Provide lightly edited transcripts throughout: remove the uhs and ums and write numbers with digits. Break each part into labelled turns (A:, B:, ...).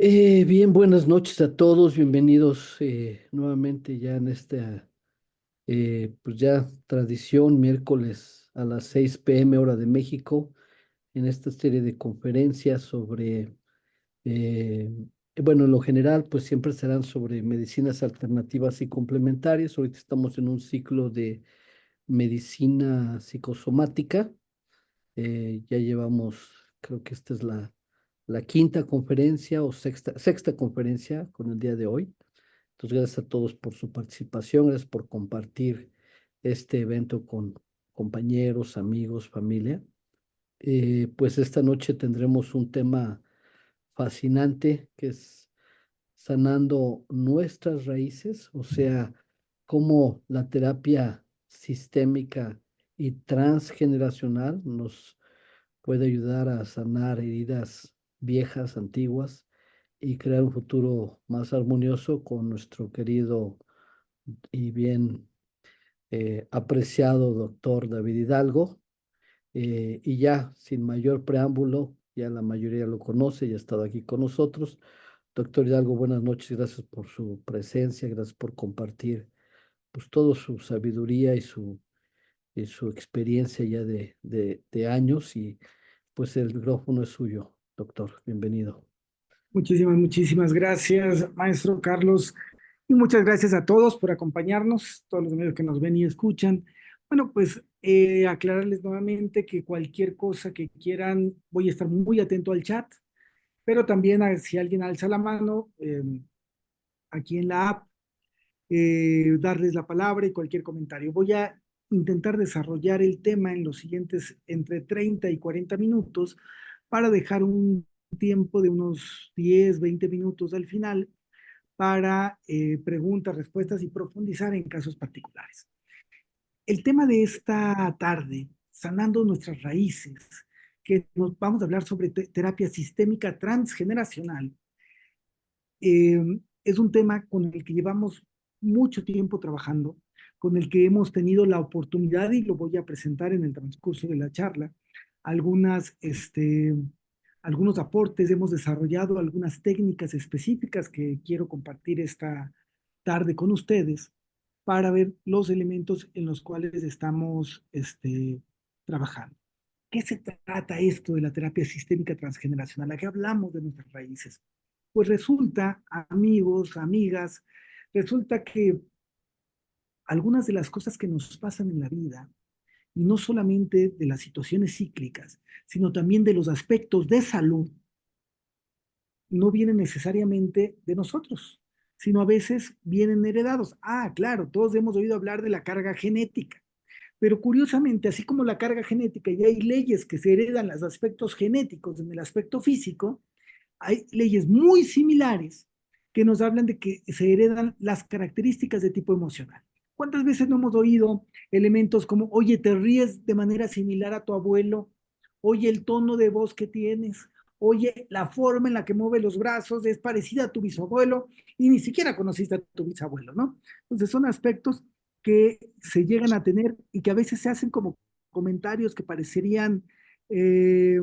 A: Bien, buenas noches a todos, bienvenidos nuevamente ya en esta, pues ya tradición, miércoles a las 6 p.m. hora de México, en esta serie de conferencias sobre, eh, bueno, en lo general, pues siempre serán sobre medicinas alternativas y complementarias. Ahorita estamos en un ciclo de medicina psicosomática. Ya llevamos, creo que esta es la quinta conferencia o sexta conferencia con el día de hoy. Entonces, gracias a todos por su participación, gracias por compartir este evento con compañeros, amigos, familia. Pues esta noche tendremos un tema fascinante que es sanando nuestras raíces, o sea, cómo la terapia sistémica y transgeneracional nos puede ayudar a sanar heridas viejas, antiguas, y crear un futuro más armonioso con nuestro querido y bien apreciado doctor David Hidalgo. Y ya, sin mayor preámbulo, ya la mayoría lo conoce, ya ha estado aquí con nosotros. Doctor Hidalgo, buenas noches, gracias por su presencia, gracias por compartir pues toda su sabiduría y su experiencia ya de años, y pues el micrófono es suyo, doctor, bienvenido.
B: Muchísimas gracias, maestro Carlos, y muchas gracias a todos por acompañarnos, todos los medios que nos ven y escuchan. Bueno, pues aclararles nuevamente que cualquier cosa que quieran, voy a estar muy atento al chat, pero también si alguien alza la mano aquí en la app, darles la palabra y cualquier comentario. Voy a intentar desarrollar el tema en los siguientes entre 30 y 40 minutos para dejar un tiempo de unos 10, 20 minutos al final para preguntas, respuestas y profundizar en casos particulares. El tema de esta tarde, sanando nuestras raíces, que nos vamos a hablar sobre terapia sistémica transgeneracional, eh, es un tema con el que llevamos mucho tiempo trabajando, con el que hemos tenido la oportunidad, y lo voy a presentar en el transcurso de la charla, algunas, algunos aportes, hemos desarrollado algunas técnicas específicas que quiero compartir esta tarde con ustedes para ver los elementos en los cuales estamos trabajando. ¿Qué se trata esto de la terapia sistémica transgeneracional? ¿A qué hablamos de nuestras raíces? Pues resulta, amigos, amigas, resulta que algunas de las cosas que nos pasan en la vida, y no solamente de las situaciones cíclicas, sino también de los aspectos de salud, no vienen necesariamente de nosotros, sino a veces vienen heredados. Ah, claro, todos hemos oído hablar de la carga genética, pero curiosamente, así como la carga genética, y hay leyes que se heredan los aspectos genéticos en el aspecto físico, hay leyes muy similares que nos hablan de que se heredan las características de tipo emocional. ¿Cuántas veces no hemos oído elementos como, oye, te ríes de manera similar a tu abuelo? Oye, el tono de voz que tienes. Oye, la forma en la que mueve los brazos es parecida a tu bisabuelo y ni siquiera conociste a tu bisabuelo, ¿no? Entonces son aspectos que se llegan a tener y que a veces se hacen como comentarios que parecerían eh,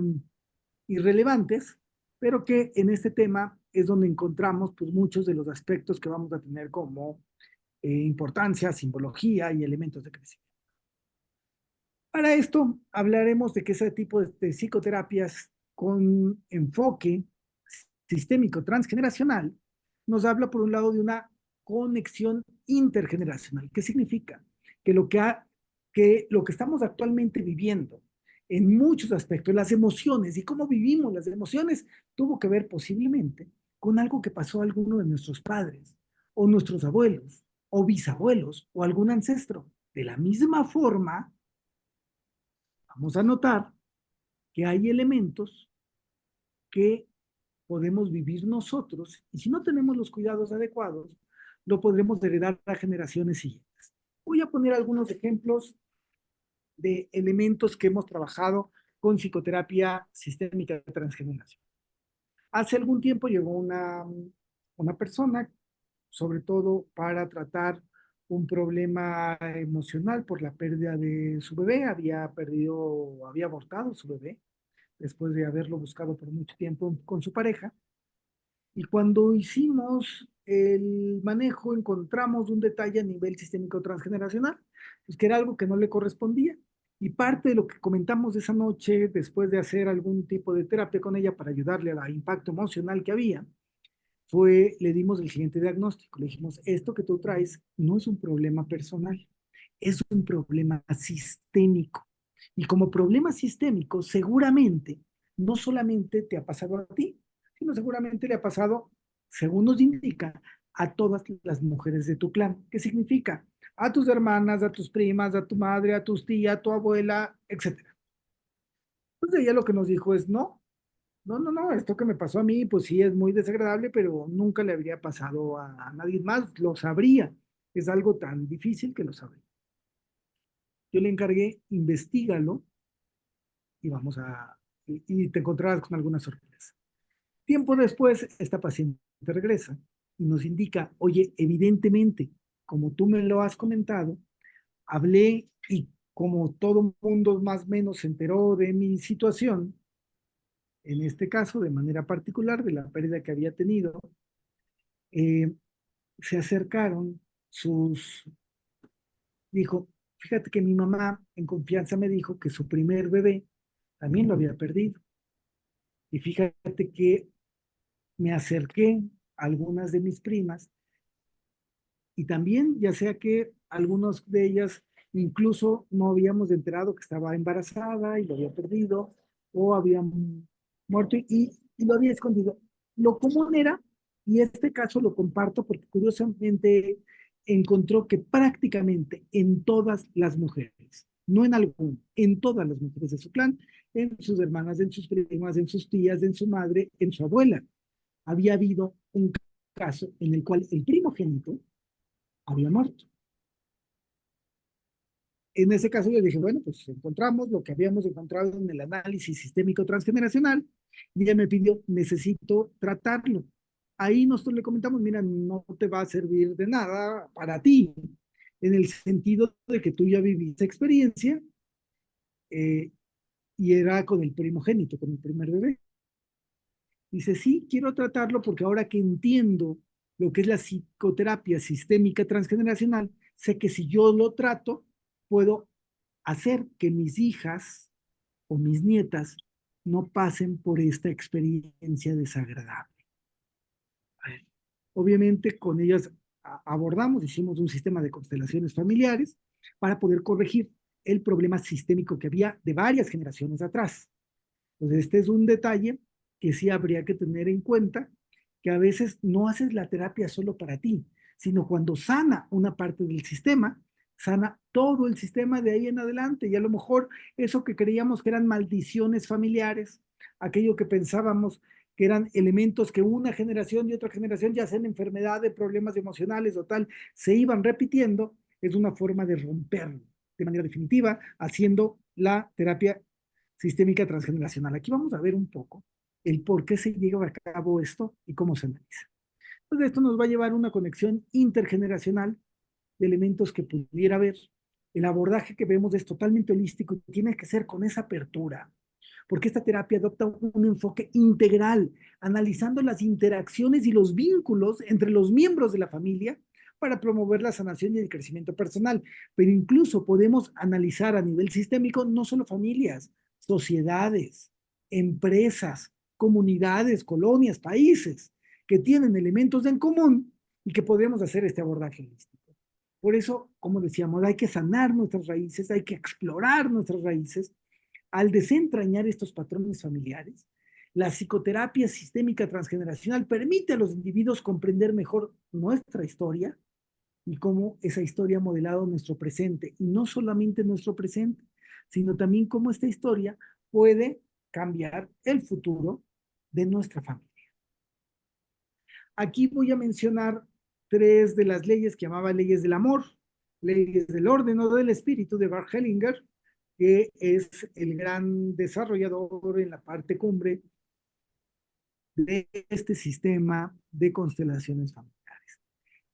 B: irrelevantes, pero que en este tema es donde encontramos pues, muchos de los aspectos que vamos a tener como importancia, simbología y elementos de crecimiento. Para esto hablaremos de que ese tipo de psicoterapias con enfoque sistémico transgeneracional nos habla por un lado de una conexión intergeneracional. ¿Qué significa? Que que lo que estamos actualmente viviendo en muchos aspectos, las emociones y cómo vivimos las emociones, tuvo que ver posiblemente con algo que pasó a alguno de nuestros padres o nuestros abuelos o bisabuelos o algún ancestro. De la misma forma, vamos a notar que hay elementos que podemos vivir nosotros y si no tenemos los cuidados adecuados, lo podremos heredar a generaciones siguientes. Voy a poner algunos ejemplos de elementos que hemos trabajado con psicoterapia sistémica de transgeneración. Hace algún tiempo llegó una persona, sobre todo para tratar un problema emocional por la pérdida de su bebé, había abortado su bebé después de haberlo buscado por mucho tiempo con su pareja. Y cuando hicimos el manejo, encontramos un detalle a nivel sistémico transgeneracional, pues que era algo que no le correspondía. Y parte de lo que comentamos esa noche, después de hacer algún tipo de terapia con ella para ayudarle al impacto emocional que había, le dimos el siguiente diagnóstico. Le dijimos, esto que tú traes no es un problema personal, es un problema sistémico. Y como problema sistémico, seguramente no solamente te ha pasado a ti, sino seguramente le ha pasado, según nos indica, a todas las mujeres de tu clan. ¿Qué significa? A tus hermanas, a tus primas, a tu madre, a tus tías, a tu abuela, etcétera. Entonces ella lo que nos dijo es, no, esto que me pasó a mí, pues sí es muy desagradable, pero nunca le habría pasado a nadie más, lo sabría. Es algo tan difícil que lo sabría. Yo le encargué, investigalo y y te encontrarás con alguna sorpresa. Tiempo después, esta paciente regresa y nos indica, oye, evidentemente, como tú me lo has comentado, hablé y como todo mundo más o menos se enteró de mi situación, en este caso de manera particular, de la pérdida que había tenido, eh, se acercaron dijo, fíjate que mi mamá en confianza me dijo que su primer bebé también lo había perdido. Y fíjate que me acerqué a algunas de mis primas y también, ya sea que algunas de ellas incluso no habíamos enterado que estaba embarazada y lo había perdido o habían muerto y lo había escondido. Lo común era, y este caso lo comparto porque curiosamente encontró que prácticamente en todas las mujeres, no en algunas, en todas las mujeres de su clan, en sus hermanas, en sus primas, en sus tías, en su madre, en su abuela, había habido un caso en el cual el primogénito había muerto. En ese caso yo dije, bueno, pues encontramos lo que habíamos encontrado en el análisis sistémico transgeneracional y ella me pidió, necesito tratarlo. Ahí nosotros le comentamos, mira, no te va a servir de nada para ti, en el sentido de que tú ya viviste experiencia eh, y era con el primogénito, con el primer bebé. Dice, sí, quiero tratarlo porque ahora que entiendo lo que es la psicoterapia sistémica transgeneracional, sé que si yo lo trato, puedo hacer que mis hijas o mis nietas no pasen por esta experiencia desagradable. Obviamente con ellas abordamos, hicimos un sistema de constelaciones familiares para poder corregir el problema sistémico que había de varias generaciones atrás. Entonces, este es un detalle que sí habría que tener en cuenta, que a veces no haces la terapia solo para ti, sino cuando sana una parte del sistema, sana todo el sistema de ahí en adelante. Y a lo mejor eso que creíamos que eran maldiciones familiares, aquello que pensábamos que eran elementos que una generación y otra generación, ya sean enfermedades, problemas emocionales o tal, se iban repitiendo, es una forma de romperlo de manera definitiva, haciendo la terapia sistémica transgeneracional. Aquí vamos a ver un poco el por qué se lleva a cabo esto y cómo se analiza. Entonces, esto nos va a llevar a una conexión intergeneracional de elementos que pudiera haber. El abordaje que vemos es totalmente holístico y tiene que ser con esa apertura, porque esta terapia adopta un enfoque integral, analizando las interacciones y los vínculos entre los miembros de la familia para promover la sanación y el crecimiento personal. Pero incluso podemos analizar a nivel sistémico no solo familias, sociedades, empresas, comunidades, colonias, países que tienen elementos en común y que podemos hacer este abordaje holístico. Por eso, como decíamos, hay que sanar nuestras raíces, hay que explorar nuestras raíces. Al desentrañar estos patrones familiares, la psicoterapia sistémica transgeneracional permite a los individuos comprender mejor nuestra historia y cómo esa historia ha modelado nuestro presente. Y no solamente nuestro presente, sino también cómo esta historia puede cambiar el futuro de nuestra familia. Aquí voy a mencionar tres de las leyes que llamaba leyes del amor, leyes del orden o del espíritu de Bart Hellinger, que es el gran desarrollador en la parte cumbre de este sistema de constelaciones familiares.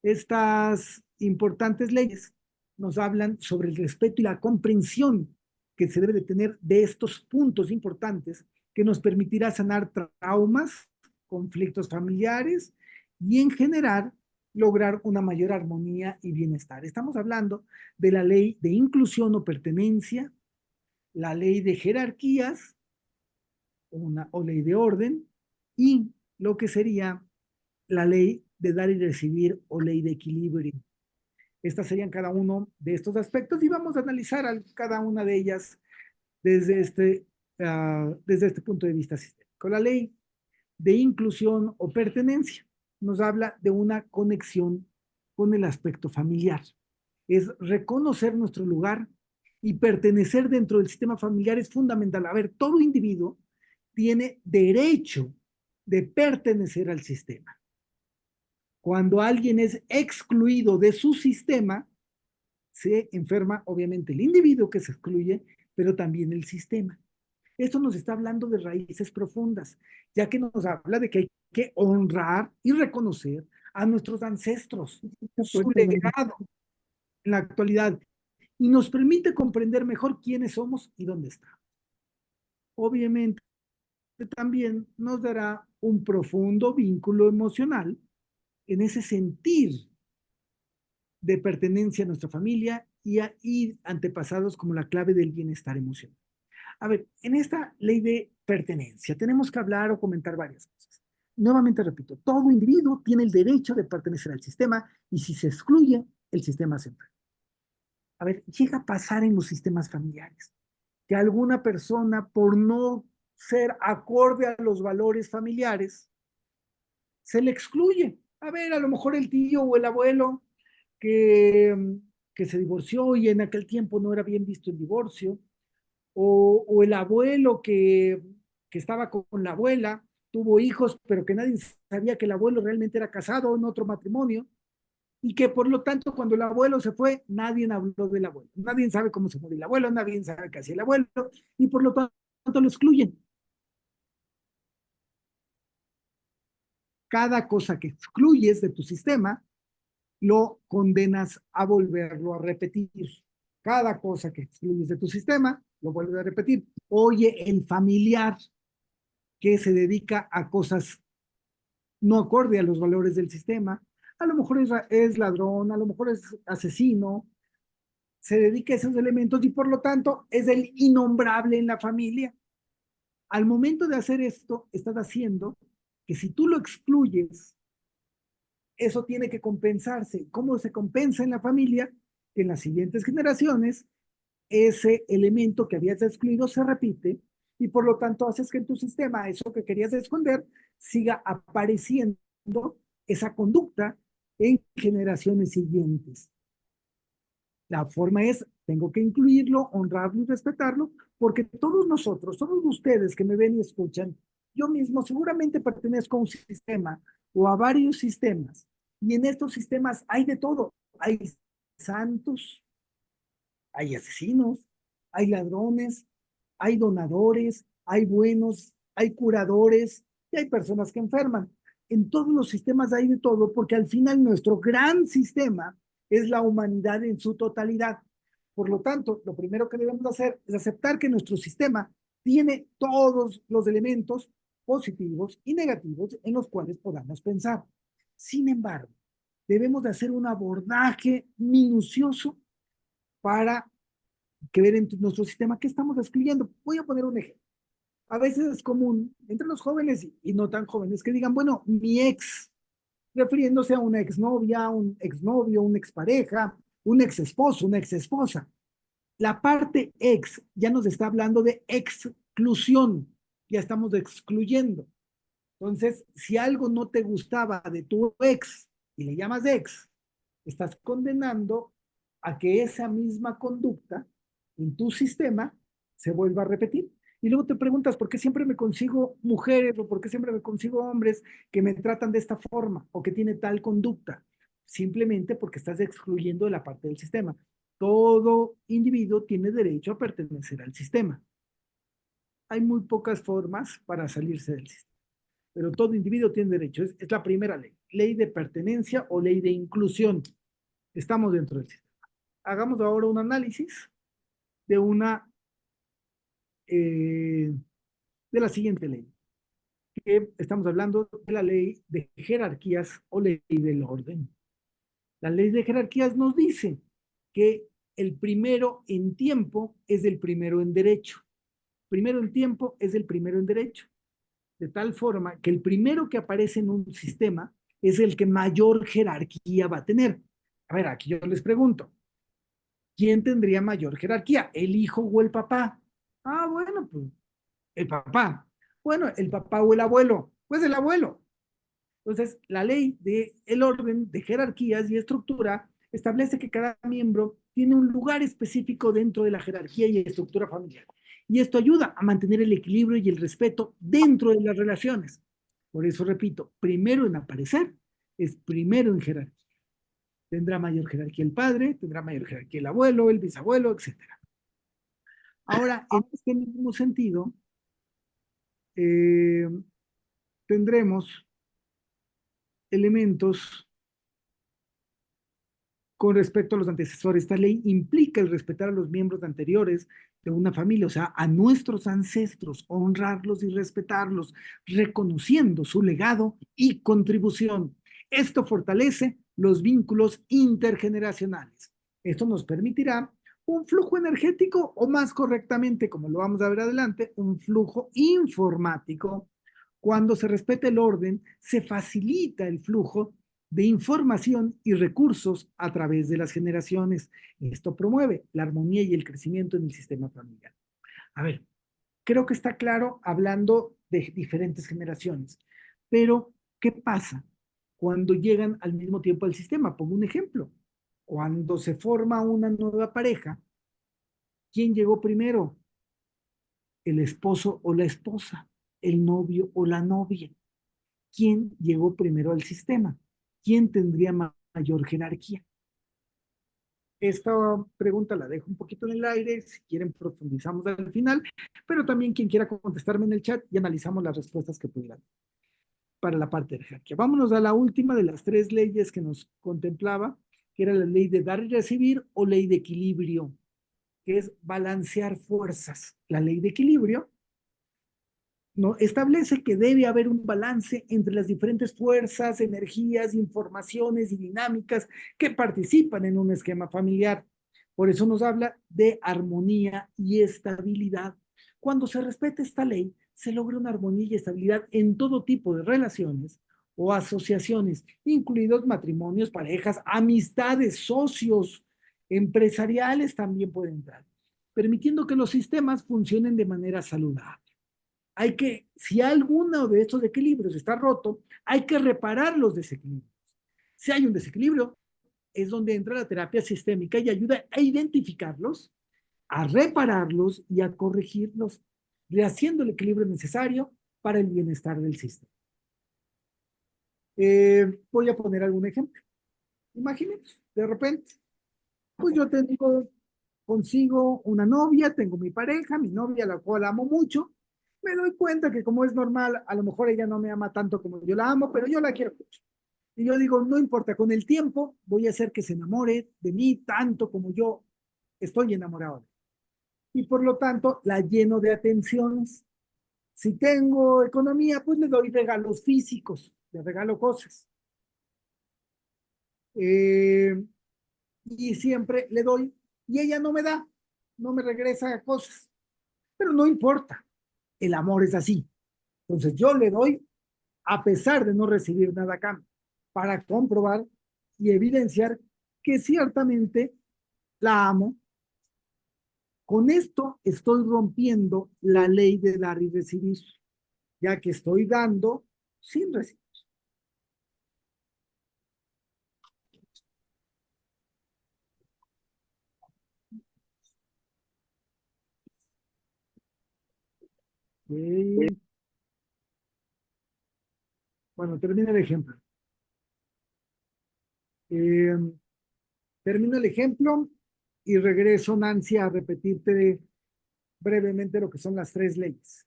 B: Estas importantes leyes nos hablan sobre el respeto y la comprensión que se debe de tener de estos puntos importantes que nos permitirá sanar traumas conflictos familiares y en general lograr una mayor armonía y bienestar. Estamos hablando de la ley de inclusión o pertenencia, la ley de jerarquías o ley de orden y lo que sería la ley de dar y recibir o ley de equilibrio. Estas serían cada uno de estos aspectos y vamos a analizar cada una de ellas desde este punto de vista sistémico. La ley de inclusión o pertenencia nos habla de una conexión con el aspecto familiar. Es reconocer nuestro lugar y pertenecer dentro del sistema familiar es fundamental. A ver, todo individuo tiene derecho de pertenecer al sistema. Cuando alguien es excluido de su sistema, se enferma obviamente el individuo que se excluye, pero también el sistema. Esto nos está hablando de raíces profundas, ya que nos habla de que hay que honrar y reconocer a nuestros ancestros, su legado en la actualidad, y nos permite comprender mejor quiénes somos y dónde estamos. Obviamente, también nos dará un profundo vínculo emocional en ese sentir de pertenencia a nuestra familia y antepasados como la clave del bienestar emocional. A ver, en esta ley de pertenencia tenemos que hablar o comentar varias cosas. Nuevamente repito, todo individuo tiene el derecho de pertenecer al sistema y si se excluye, el sistema se enferma. A ver, llega a pasar en los sistemas familiares que alguna persona, por no ser acorde a los valores familiares, se le excluye. A ver, a lo mejor el tío o el abuelo que, que se divorció y en aquel tiempo no era bien visto el divorcio, o el abuelo que estaba con la abuela, tuvo hijos, pero que nadie sabía que el abuelo realmente era casado en otro matrimonio, y que por lo tanto cuando el abuelo se fue, nadie habló del abuelo, nadie sabe cómo se murió el abuelo, nadie sabe qué hacía el abuelo, y por lo tanto lo excluyen. Cada cosa que excluyes de tu sistema, lo condenas a volverlo a repetir. Cada cosa que excluyes de tu sistema, lo vuelves a repetir. Oye, el familiar que se dedica a cosas no acorde a los valores del sistema, a lo mejor es ladrón, a lo mejor es asesino, se dedica a esos elementos y por lo tanto es el innombrable en la familia. Al momento de hacer esto, estás haciendo que si tú lo excluyes, eso tiene que compensarse. ¿Cómo se compensa en la familia? Que en las siguientes generaciones ese elemento que habías excluido se repite y por lo tanto haces que en tu sistema eso que querías esconder siga apareciendo esa conducta en generaciones siguientes. La forma es, tengo que incluirlo, honrarlo y respetarlo, porque todos nosotros, todos ustedes que me ven y escuchan, yo mismo seguramente pertenezco a un sistema o a varios sistemas, y en estos sistemas hay de todo. Hay santos, hay asesinos, hay ladrones, hay donadores, hay buenos, hay curadores y hay personas que enferman. En todos los sistemas hay de todo porque al final nuestro gran sistema es la humanidad en su totalidad. Por lo tanto, lo primero que debemos hacer es aceptar que nuestro sistema tiene todos los elementos positivos y negativos en los cuales podamos pensar. Sin embargo, debemos de hacer un abordaje minucioso para que ver en nuestro sistema qué estamos excluyendo. Voy a poner un ejemplo. A veces es común entre los jóvenes y no tan jóvenes que digan, bueno, mi ex, refiriéndose a una exnovia, un exnovio, una expareja, un exesposo, una exesposa. La parte ex ya nos está hablando de exclusión, ya estamos excluyendo. Entonces, si algo no te gustaba de tu ex y le llamas ex, estás condenando a que esa misma conducta en tu sistema se vuelva a repetir. Y luego te preguntas, ¿por qué siempre me consigo mujeres o por qué siempre me consigo hombres que me tratan de esta forma o que tiene tal conducta? Simplemente porque estás excluyendo de la parte del sistema. Todo individuo tiene derecho a pertenecer al sistema. Hay muy pocas formas para salirse del sistema, pero todo individuo tiene derecho. Es la primera ley, ley de pertenencia o ley de inclusión. Estamos dentro del sistema. Hagamos ahora un análisis de una, de la siguiente ley. que estamos hablando de la ley de jerarquías o ley del orden. La ley de jerarquías nos dice que el primero en tiempo es el primero en derecho. Primero en tiempo es el primero en derecho. De tal forma que el primero que aparece en un sistema es el que mayor jerarquía va a tener. A ver, aquí yo les pregunto, ¿quién tendría mayor jerarquía? ¿El hijo o el papá? Ah, bueno, pues el papá. Bueno, el papá o el abuelo. Pues el abuelo. Entonces, la ley de el orden de jerarquías y estructura establece que cada miembro tiene un lugar específico dentro de la jerarquía y estructura familiar. Y esto ayuda a mantener el equilibrio y el respeto dentro de las relaciones. Por eso repito, primero en aparecer es primero en jerarquía. Tendrá mayor jerarquía el padre, tendrá mayor jerarquía el abuelo, el bisabuelo, etcétera. Ahora, en este mismo sentido, eh, tendremos elementos con respecto a los antecesores. Esta ley implica el respetar a los miembros anteriores de una familia, o sea, a nuestros ancestros, honrarlos y respetarlos, reconociendo su legado y contribución. Esto fortalece los vínculos intergeneracionales. Esto nos permitirá un flujo energético o más correctamente, como lo vamos a ver adelante, un flujo informático. Cuando se respeta el orden, se facilita el flujo de información y recursos a través de las generaciones. Esto promueve la armonía y el crecimiento en el sistema familiar. A ver, creo que está claro hablando de diferentes generaciones, pero ¿qué pasa cuando llegan al mismo tiempo al sistema? Pongo un ejemplo. Cuando se forma una nueva pareja, ¿quién llegó primero? ¿El esposo o la esposa? ¿El novio o la novia? ¿Quién llegó primero al sistema? ¿Quién tendría mayor jerarquía? Esta pregunta la dejo un poquito en el aire, si quieren profundizamos al final, pero también quien quiera contestarme en el chat y analizamos las respuestas que pudieran para la parte de jerarquía. Vámonos a la última de las tres leyes que nos contemplaba, que era la ley de dar y recibir o ley de equilibrio, que es balancear fuerzas. La ley de equilibrio no establece que debe haber un balance entre las diferentes fuerzas, energías, informaciones y dinámicas que participan en un esquema familiar. Por eso nos habla de armonía y estabilidad. Cuando se respeta esta ley, se logra una armonía y estabilidad en todo tipo de relaciones o asociaciones, incluidos matrimonios, parejas, amistades, socios, empresariales también pueden entrar, permitiendo que los sistemas funcionen de manera saludable. Hay que, si alguno de estos equilibrios está roto, hay que reparar los desequilibrios. Si hay un desequilibrio, es donde entra la terapia sistémica y ayuda a identificarlos, a repararlos y a corregirlos, rehaciendo el equilibrio necesario para el bienestar del sistema. Voy a poner algún ejemplo. Imaginemos, de repente, pues yo tengo, consigo una novia, tengo mi pareja, mi novia, la cual amo mucho. Me doy cuenta que como es normal, a lo mejor ella no me ama tanto como yo la amo, pero yo la quiero mucho. Y yo digo, no importa, con el tiempo voy a hacer que se enamore de mí tanto como yo estoy enamorado de ella. Y por lo tanto, la lleno de atenciones. Si tengo economía, pues le doy regalos físicos, le regalo cosas. Eh, y siempre le doy, y ella no me da, no me regresa cosas. Pero no importa, el amor es así. Entonces yo le doy a pesar de no recibir nada a cambio, para comprobar y evidenciar que ciertamente la amo. Con esto estoy rompiendo la ley de dar y recibir, ya que estoy dando sin recibir. Okay. Bueno, termina el ejemplo. Eh, termino el ejemplo y regreso, Nancy, a repetirte brevemente lo que son las tres leyes.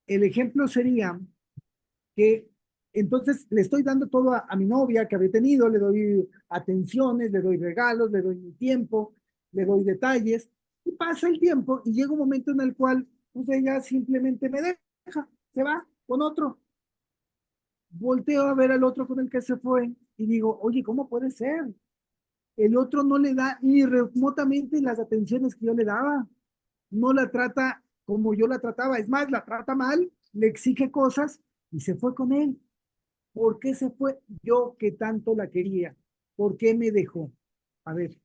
B: El ejemplo sería que entonces le estoy dando todo a mi novia que había tenido, le doy atenciones, le doy regalos, le doy mi tiempo, le doy detalles, y pasa el tiempo y llega un momento en el cual Pues ella simplemente me deja, se va con otro. Volteo a ver al otro con el que se fue y digo, oye, ¿cómo puede ser? El otro no le da ni remotamente las atenciones que yo le daba. No la trata como yo la trataba. Es más, la trata mal, le exige cosas y se fue con él. ¿Por qué se fue? Yo que tanto la quería. ¿Por qué me dejó? A ver,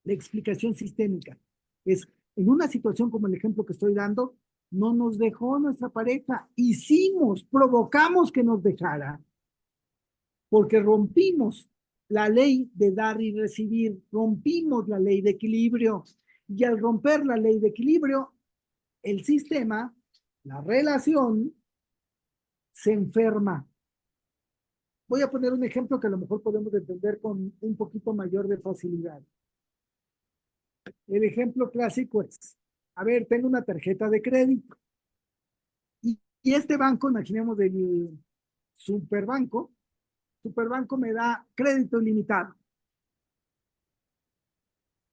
B: la explicación sistémica es, en una situación como el ejemplo que estoy dando, no nos dejó nuestra pareja, hicimos, provocamos que nos dejara, porque rompimos la ley de dar y recibir, rompimos la ley de equilibrio, y al romper la ley de equilibrio, el sistema, la relación, se enferma. Voy a poner un ejemplo que a lo mejor podemos entender con un poquito mayor de facilidad. El ejemplo clásico es, a ver, tengo una tarjeta de crédito y este banco, imaginemos del superbanco, superbanco me da crédito ilimitado,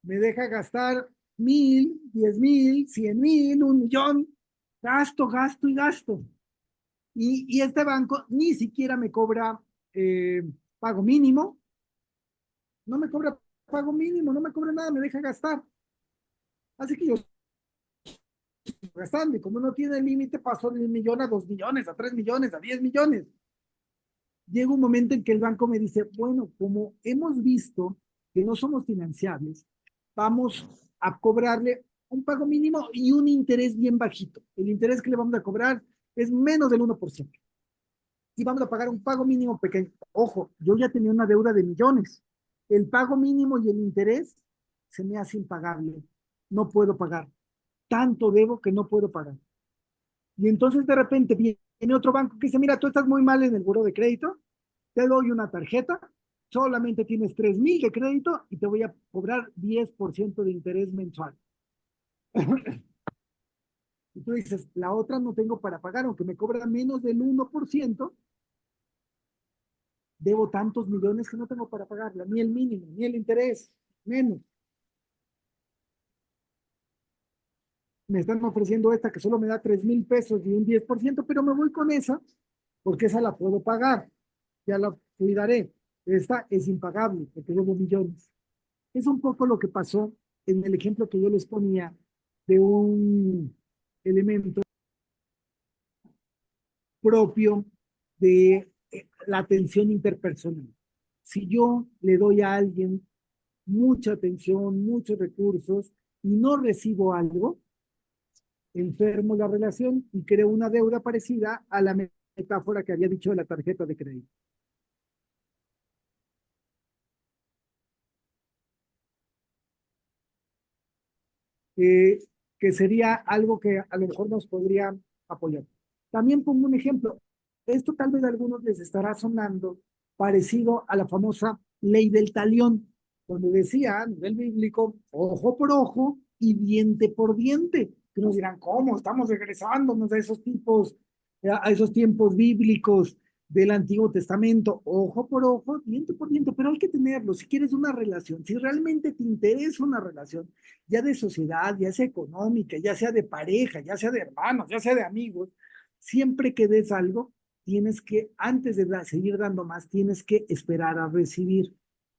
B: me deja gastar 1,000, 10,000, 100,000, 1,000,000, gasto, gasto y gasto. Y este banco ni siquiera me cobra eh, pago mínimo, no me cobra pago mínimo, no me cobra nada, me deja gastar. Así que yo estoy gastando y como no tiene límite, paso de 1,000,000 a 2,000,000, a 3,000,000, a 10,000,000. Llega un momento en que el banco me dice, bueno, como hemos visto que no somos financiables, vamos a cobrarle un pago mínimo y un interés bien bajito. El interés que le vamos a cobrar es menos del 1% y vamos a pagar un pago mínimo pequeño. Ojo, yo ya tenía una deuda de millones. El pago mínimo y el interés se me hace impagable. No puedo pagar. Tanto debo que no puedo pagar. Y entonces de repente viene otro banco que dice, mira, tú estás muy mal en el buro de crédito, te doy una tarjeta, solamente tienes 3,000 de crédito y te voy a cobrar 10% de interés mensual. Y tú dices, la otra no tengo para pagar, aunque me cobra menos del 1%, debo tantos millones que no tengo para pagarla, ni el mínimo, ni el interés, menos. Me están ofreciendo esta que solo me da 3,000 pesos y un 10%, pero me voy con esa porque esa la puedo pagar, ya la cuidaré. Esta es impagable porque debo millones. Es un poco lo que pasó en el ejemplo que yo les ponía de un elemento propio de la atención interpersonal. Si yo le doy a alguien mucha atención, muchos recursos y no recibo algo, enfermo la relación y creo una deuda parecida a la metáfora que había dicho de la tarjeta de crédito. Eh, que sería algo que a lo mejor nos podría apoyar. También pongo un ejemplo. Esto tal vez a algunos les estará sonando parecido a la famosa ley del talión, donde decía a nivel bíblico, ojo por ojo y diente por diente. Que nos dirán, ¿cómo? Estamos regresándonos a esos tipos, a esos tiempos bíblicos del Antiguo Testamento, ojo por ojo, diente por diente, pero hay que tenerlo. Si quieres una relación, si realmente te interesa una relación, ya de sociedad, ya sea económica, ya sea de pareja, ya sea de hermanos, ya sea de amigos, siempre que des algo, tienes que, antes de seguir dando más, tienes que esperar a recibir.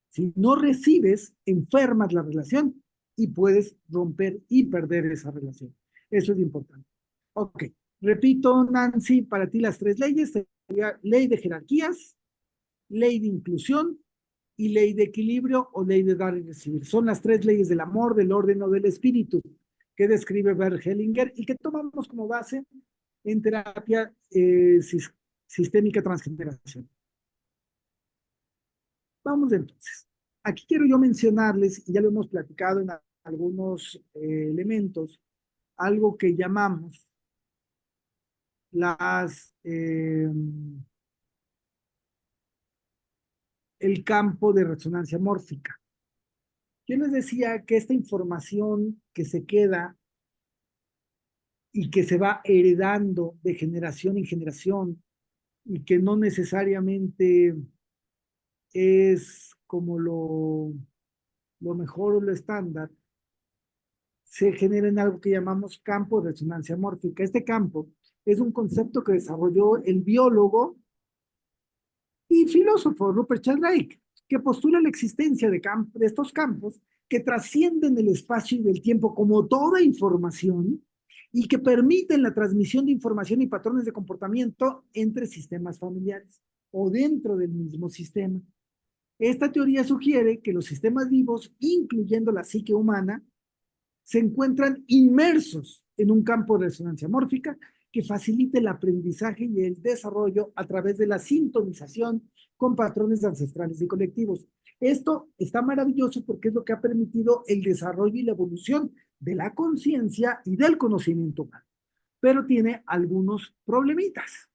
B: Si no recibes, enfermas la relación y puedes romper y perder esa relación. Eso es importante. Ok, repito, Nancy, para ti las tres leyes sería ley de jerarquías, ley de inclusión y ley de equilibrio o ley de dar y recibir. Son las tres leyes del amor, del orden o del espíritu que describe Bert Hellinger y que tomamos como base en terapia sistémica transgeneracional. Vamos entonces. Aquí quiero yo mencionarles, y ya lo hemos platicado en algunos elementos, algo que llamamos el campo de resonancia mórfica. Yo les decía que esta información que se queda y que se va heredando de generación en generación y que no necesariamente es como lo mejor o lo estándar, se genera en algo que llamamos campo de resonancia mórfica. Este campo es un concepto que desarrolló el biólogo y filósofo Rupert Sheldrake, que postula la existencia de estos campos que trascienden el espacio y el tiempo como toda información y que permiten la transmisión de información y patrones de comportamiento entre sistemas familiares o dentro del mismo sistema. Esta teoría sugiere que los sistemas vivos, incluyendo la psique humana, se encuentran inmersos en un campo de resonancia mórfica que facilite el aprendizaje y el desarrollo a través de la sintonización con patrones ancestrales y colectivos. Esto está maravilloso porque es lo que ha permitido el desarrollo y la evolución de la conciencia y del conocimiento humano, pero tiene algunos problemitas.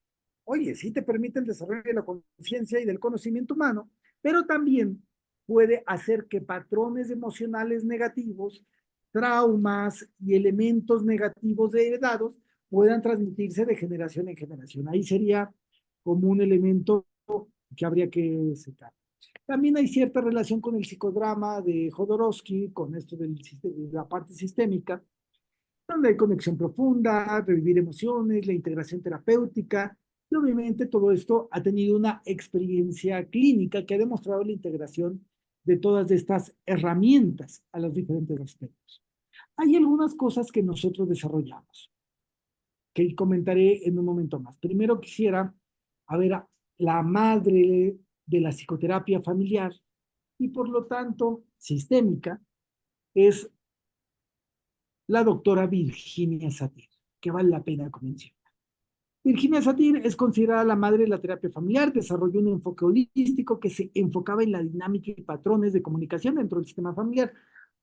B: Oye, sí te permite el desarrollo de la conciencia y del conocimiento humano, pero también puede hacer que patrones emocionales negativos, traumas y elementos negativos heredados puedan transmitirse de generación en generación. Ahí sería como un elemento que habría que secar. También hay cierta relación con el psicodrama de Jodorowsky, con esto de la parte sistémica, donde hay conexión profunda, revivir emociones, la integración terapéutica, y obviamente todo esto ha tenido una experiencia clínica que ha demostrado la integración de todas estas herramientas a los diferentes aspectos. Hay algunas cosas que nosotros desarrollamos, que comentaré en un momento más. Primero quisiera, a ver, la madre de la psicoterapia familiar y por lo tanto sistémica es la doctora Virginia Satir, que vale la pena mencionar. Virginia Satir es considerada la madre de la terapia familiar, desarrolló un enfoque holístico que se enfocaba en la dinámica y patrones de comunicación dentro del sistema familiar.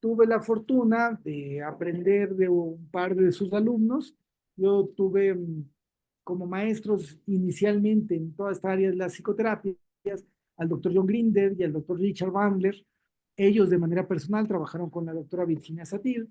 B: Tuve la fortuna de aprender de un par de sus alumnos. Yo tuve como maestros inicialmente en toda esta área de las psicoterapias al doctor John Grinder y al doctor Richard Bandler. Ellos de manera personal trabajaron con la doctora Virginia Satir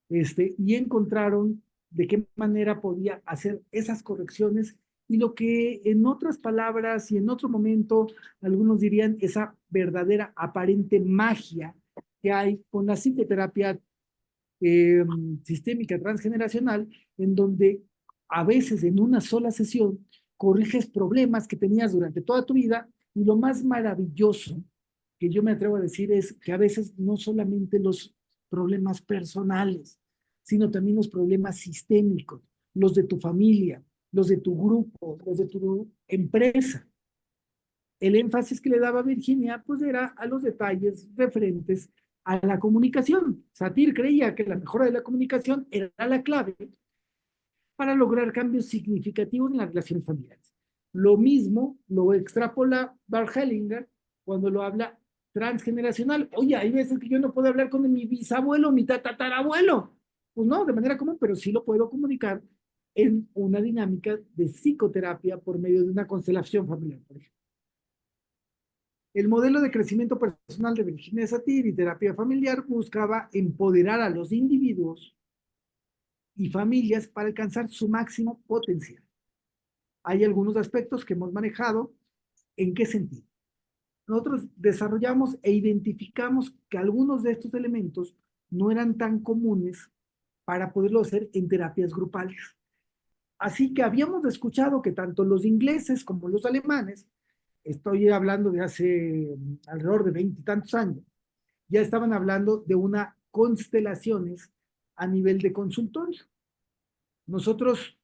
B: y encontraron de qué manera podía hacer esas correcciones y lo que en otras palabras y en otro momento algunos dirían esa verdadera aparente magia que hay con la psicoterapia eh, sistémica transgeneracional, en donde a veces en una sola sesión corriges problemas que tenías durante toda tu vida y lo más maravilloso que yo me atrevo a decir es que a veces no solamente los problemas personales, sino también los problemas sistémicos, los de tu familia, los de tu grupo, los de tu empresa. El énfasis que le daba Virginia, pues era a los detalles referentes a la comunicación. Satir creía que la mejora de la comunicación era la clave para lograr cambios significativos en las relaciones familiares. Lo mismo lo extrapola Bart Hellinger cuando lo habla transgeneracional. Oye, hay veces que yo no puedo hablar con mi bisabuelo, mi tatarabuelo. Pues no, de manera común, pero sí lo puedo comunicar en una dinámica de psicoterapia por medio de una constelación familiar, por ejemplo. El modelo de crecimiento personal de Virginia Satir y terapia familiar buscaba empoderar a los individuos y familias para alcanzar su máximo potencial. Hay algunos aspectos que hemos manejado. ¿En qué sentido? Nosotros desarrollamos e identificamos que algunos de estos elementos no eran tan comunes para poderlo hacer en terapias grupales. Así que habíamos escuchado que tanto los ingleses como los alemanes, estoy hablando de hace alrededor de 20 y tantos años, ya estaban hablando de una constelaciones a nivel de consultorio. Nosotros,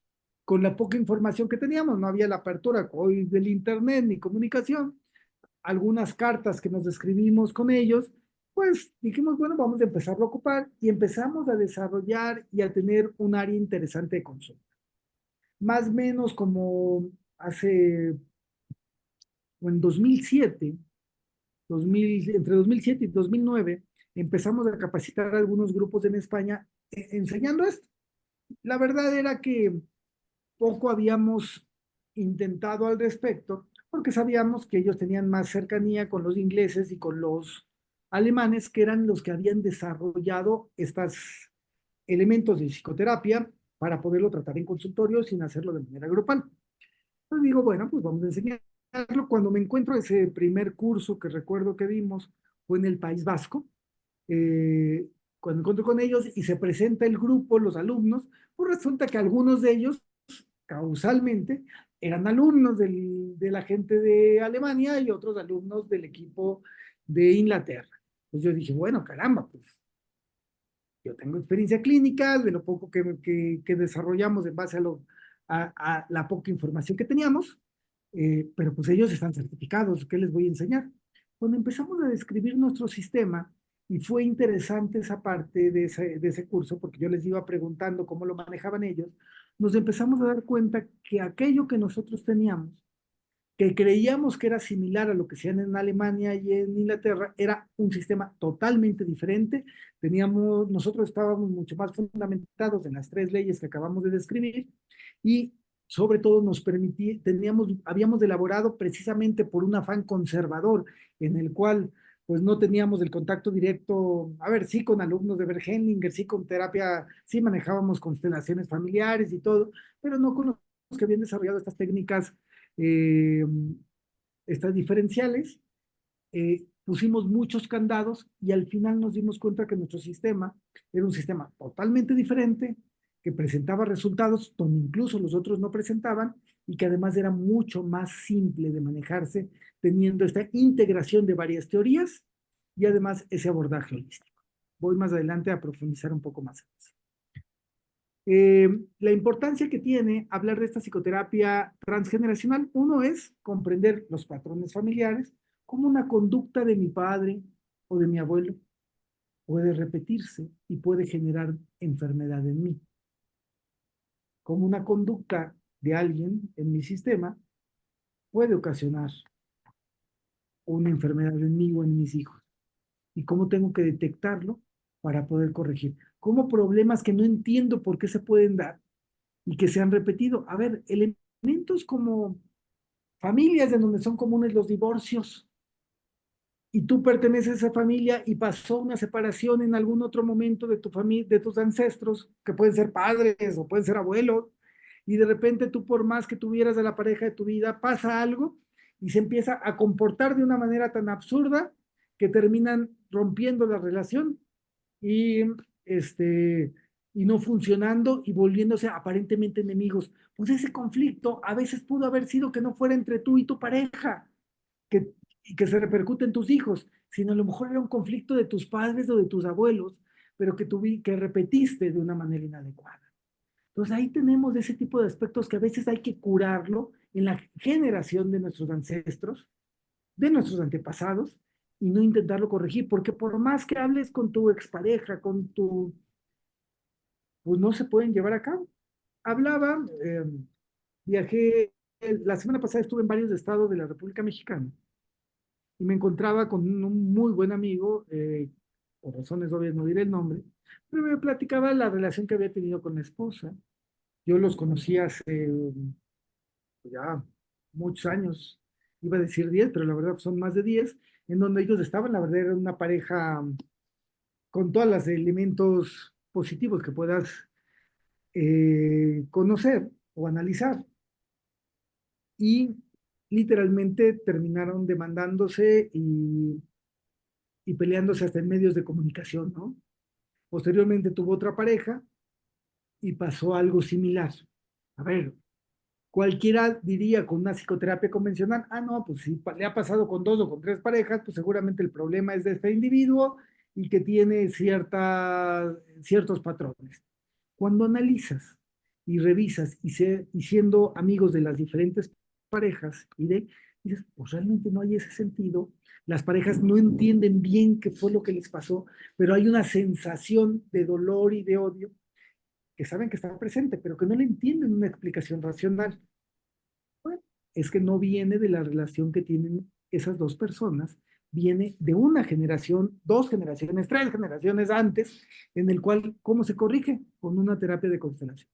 B: con la poca información que teníamos, no había la apertura hoy del internet ni comunicación, algunas cartas que nos escribimos con ellos, pues dijimos, bueno, vamos a empezarlo a ocupar y empezamos a desarrollar y a tener un área interesante de consulta. Más o menos como hace, o en 2007, 2000, entre 2007 y 2009, empezamos a capacitar a algunos grupos en España enseñando esto. La verdad era que poco habíamos intentado al respecto, porque sabíamos que ellos tenían más cercanía con los ingleses y con los alemanes, que eran los que habían desarrollado estos elementos de psicoterapia para poderlo tratar en consultorio sin hacerlo de manera grupal. Entonces digo, bueno, pues vamos a enseñarlo. Cuando me encuentro ese primer curso que recuerdo que dimos fue en el País Vasco. cuando encuentro con ellos y se presenta el grupo, los alumnos, pues resulta que algunos de ellos, causalmente, eran alumnos de la gente de Alemania y otros alumnos del equipo de Inglaterra. Pues yo dije, bueno, caramba, pues yo tengo experiencia clínica de lo poco que desarrollamos en base a la poca información que teníamos, pero pues ellos están certificados, ¿qué les voy a enseñar? Cuando empezamos a describir nuestro sistema, y fue interesante esa parte de ese curso, porque yo les iba preguntando cómo lo manejaban ellos, nos empezamos a dar cuenta que aquello que nosotros teníamos, que creíamos que era similar a lo que hacían en Alemania y en Inglaterra, era un sistema totalmente diferente. Nosotros estábamos mucho más fundamentados en las tres leyes que acabamos de describir y sobre todo habíamos elaborado precisamente por un afán conservador en el cual pues no teníamos el contacto directo, a ver, sí con alumnos de Bergelinger, sí con terapia, sí manejábamos constelaciones familiares y todo, pero no con los que habían desarrollado estas técnicas, eh, estas diferenciales, pusimos muchos candados y al final nos dimos cuenta que nuestro sistema era un sistema totalmente diferente, que presentaba resultados donde incluso los otros no presentaban y que además era mucho más simple de manejarse teniendo esta integración de varias teorías y además ese abordaje holístico. Voy más adelante a profundizar un poco más en eso. La importancia que tiene hablar de esta psicoterapia transgeneracional, uno es comprender los patrones familiares, como una conducta de mi padre o de mi abuelo puede repetirse y puede generar enfermedad en mí. Como una conducta de alguien en mi sistema puede ocasionar una enfermedad en mí o en mis hijos. Y cómo tengo que detectarlo para poder corregir. Como problemas que no entiendo por qué se pueden dar y que se han repetido. A ver, elementos como familias en donde son comunes los divorcios y tú perteneces a esa familia y pasó una separación en algún otro momento de tu familia, de tus ancestros, que pueden ser padres o pueden ser abuelos, y de repente tú por más que tuvieras a la pareja de tu vida, pasa algo y se empieza a comportar de una manera tan absurda que terminan rompiendo la relación y y no funcionando y volviéndose aparentemente enemigos. Pues ese conflicto a veces pudo haber sido que no fuera entre tú y tu pareja, que, y que se repercute en tus hijos, sino a lo mejor era un conflicto de tus padres o de tus abuelos, pero que repetiste de una manera inadecuada. Entonces ahí tenemos ese tipo de aspectos que a veces hay que curarlo en la generación de nuestros ancestros, de nuestros antepasados, y no intentarlo corregir, porque por más que hables con tu expareja, pues no se pueden llevar a cabo. Hablaba, viajé, la semana pasada estuve en varios estados de la República Mexicana y me encontraba con un muy buen amigo, por razones obvias no diré el nombre, pero me platicaba la relación que había tenido con la esposa. Yo los conocí hace ya muchos años, iba a decir 10, pero la verdad son más de 10, en donde ellos estaban, la verdad era una pareja con todos los elementos positivos que puedas conocer o analizar. Y literalmente terminaron demandándose y peleándose hasta en medios de comunicación, ¿no? Posteriormente tuvo otra pareja y pasó algo similar. A ver, cualquiera diría con una psicoterapia convencional, ah, no, pues si le ha pasado con dos o con tres parejas, pues seguramente el problema es de este individuo y que tiene ciertos patrones. Cuando analizas y revisas y siendo amigos de las diferentes parejas, dices, pues realmente no hay ese sentido. Las parejas no entienden bien qué fue lo que les pasó, pero hay una sensación de dolor y de odio que saben que está presente, pero que no le entienden una explicación racional. Bueno, es que no viene de la relación que tienen esas dos personas, viene de una generación, dos generaciones, tres generaciones antes, en el cual, ¿cómo se corrige? Con una terapia de constelación.